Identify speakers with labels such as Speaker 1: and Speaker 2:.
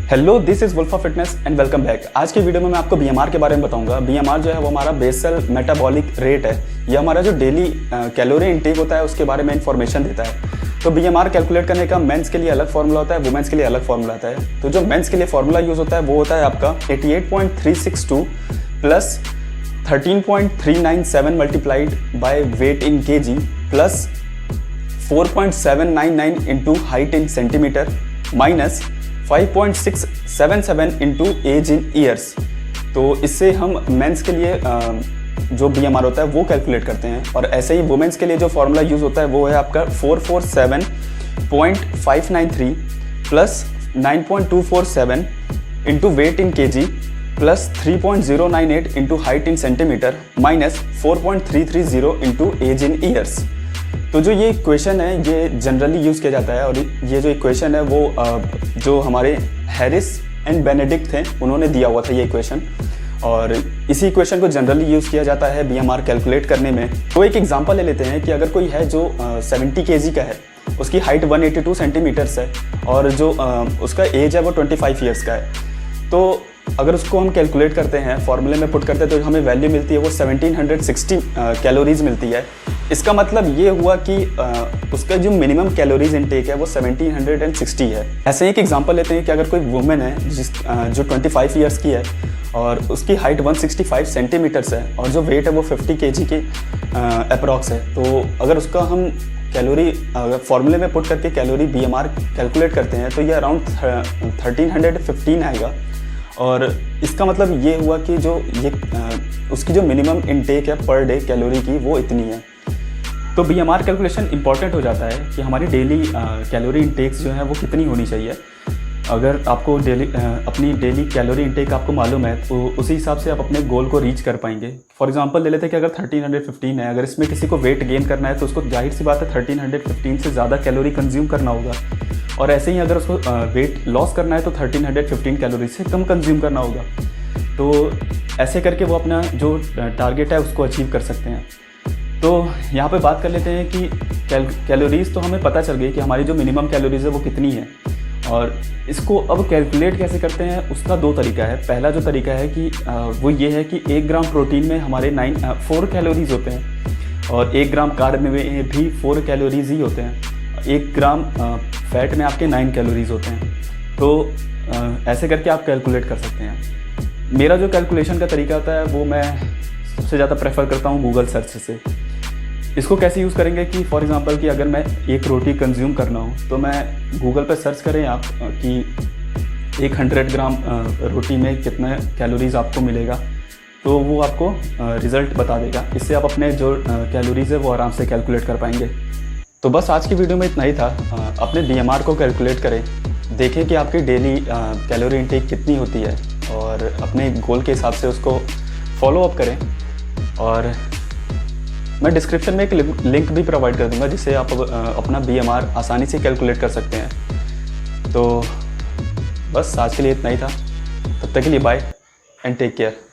Speaker 1: Hello, this is Wolfa fitness and welcome back. आज की video में मैं आपको बीएमआर के बारे में बताऊंगा। बीएमआर जो है वो हमारा बेसल मेटाबॉलिक रेट है। ये हमारा जो डेली कैलोरी इंटेक होता है उसके बारे में इंफॉर्मेशन देता है। तो बीएमआर कैलकुलेट करने का मेंस के लिए अलग फार्मूला होता है, वुमेन्स के लिए अलग फार्मूला आता है। तो जो मेंस के लिए फार्मूला यूज़ होता है वो होता है आपका 88.362 plus 13.397 multiplied by weight in KG plus 4.799 into height in centimeter minus 5.677 into age in years. तो इससे हम मेंस के लिए जो बीएमआर होता है वो कैलकुलेट करते हैं। और ऐसे ही वुमेन्स के लिए जो फार्मूला यूज़ होता है वो है आपका 447.593 plus 9.247 into weight in KG plus 3.098 into height in centimeter minus 4.330 into age in years. तो जो ये इक्वेशन है ये जनरली यूज़ किया जाता है। और ये जो इक्वेशन है वो जो हमारे हैरिस एंड बेनेडिक्ट थे उन्होंने दिया हुआ था ये इक्वेशन। और इसी इक्वेशन को जनरली यूज़ किया जाता है बीएमआर कैलकुलेट करने में। तो एक एग्जांपल ले लेते हैं कि अगर कोई है जो 70 केजी का है, उसकी हाइट 182 सेंटीमीटर्स है और जो उसका एज है वो 25 ईयर्स का है। तो अगर उसको हम कैलकुलेट करते हैं, फॉर्मूले में पुट करते हैं, तो हमें वैल्यू मिलती है वो 1760 कैलोरीज मिलती है। इसका मतलब ये हुआ कि उसका जो मिनिमम कैलोरीज इनटेक है वो 1760 है। ऐसे ही एक एग्जांपल लेते हैं कि अगर कोई वुमेन है जो 25 ईयर्स की है और उसकी हाइट 165 सेंटीमीटर्स है और जो वेट है वो 50 केजी के अप्रॉक्स है। तो अगर उसका हम कैलोरी फॉर्मूले में पुट करके कैलोरी बीएमआर कैलकुलेट करते हैं तो ये अराउंड 1315 आएगा। और इसका मतलब ये हुआ कि जो ये उसकी जो मिनिमम इनटेक है पर डे कैलोरी की वो इतनी है। तो बीएमआर कैलकुलेशन इंपॉर्टेंट हो जाता है कि हमारी डेली कैलोरी इनटेक्स जो है वो कितनी होनी चाहिए। अगर आपको अपनी डेली कैलोरी इनटेक आपको मालूम है तो उसी हिसाब से आप अपने गोल को रीच कर पाएंगे। फॉर एग्जांपल ले लेते हैं कि अगर 1315 है, अगर इसमें किसी को वेट गेन करना है तो उसको जाहिर सी बात है 1315 से ज़्यादा कैलोरी कंज्यूम करना होगा। और ऐसे ही अगर उसको वेट लॉस करना है तो 1315 कैलोरी से कम कंज्यूम करना होगा। तो ऐसे करके वो अपना जो टारगेट है उसको अचीव कर सकते हैं। तो यहाँ पे बात कर लेते हैं कि कैलोरीज़ तो हमें पता चल गई कि हमारी जो मिनिमम कैलोरीज़ है वो कितनी है। और इसको अब कैलकुलेट कैसे करते हैं उसका दो तरीका है। पहला जो तरीका है कि वो ये है कि 1 ग्राम प्रोटीन में हमारे 4 कैलोरीज़ होते हैं और 1 ग्राम कार्ब में भी 4 कैलोरीज़ ही होते हैं। 1 ग्राम फैट में आपके 9 कैलोरीज़ होते हैं। तो ऐसे करके आप कैलकुलेट कर सकते हैं। मेरा जो कैलकुलेशन का तरीका होता है वो मैं सबसे ज़्यादा प्रेफर करता हूँ गूगल सर्च से। इसको कैसे यूज़ करेंगे कि फॉर एग्ज़ाम्पल कि अगर मैं एक रोटी कंज्यूम करना हो तो मैं गूगल पर सर्च करें आप कि 100 ग्राम रोटी में कितना कैलोरीज़ आपको मिलेगा, तो वो आपको रिज़ल्ट बता देगा। इससे आप अपने जो कैलोरीज़ है वो आराम से कैलकुलेट कर पाएंगे। तो बस आज की वीडियो में इतना ही था। अपने बीएमआर को कैलकुलेट करें, देखें कि आपकी डेली कैलोरी इंटेक कितनी होती है और अपने गोल के हिसाब से उसको फॉलो अप करें। और मैं डिस्क्रिप्शन में एक लिंक भी प्रोवाइड कर दूंगा जिससे आप अपना बीएमआर आसानी से कैलकुलेट कर सकते हैं। तो बस आज के लिए इतना ही था। तब तक के लिए बाय एंड टेक केयर।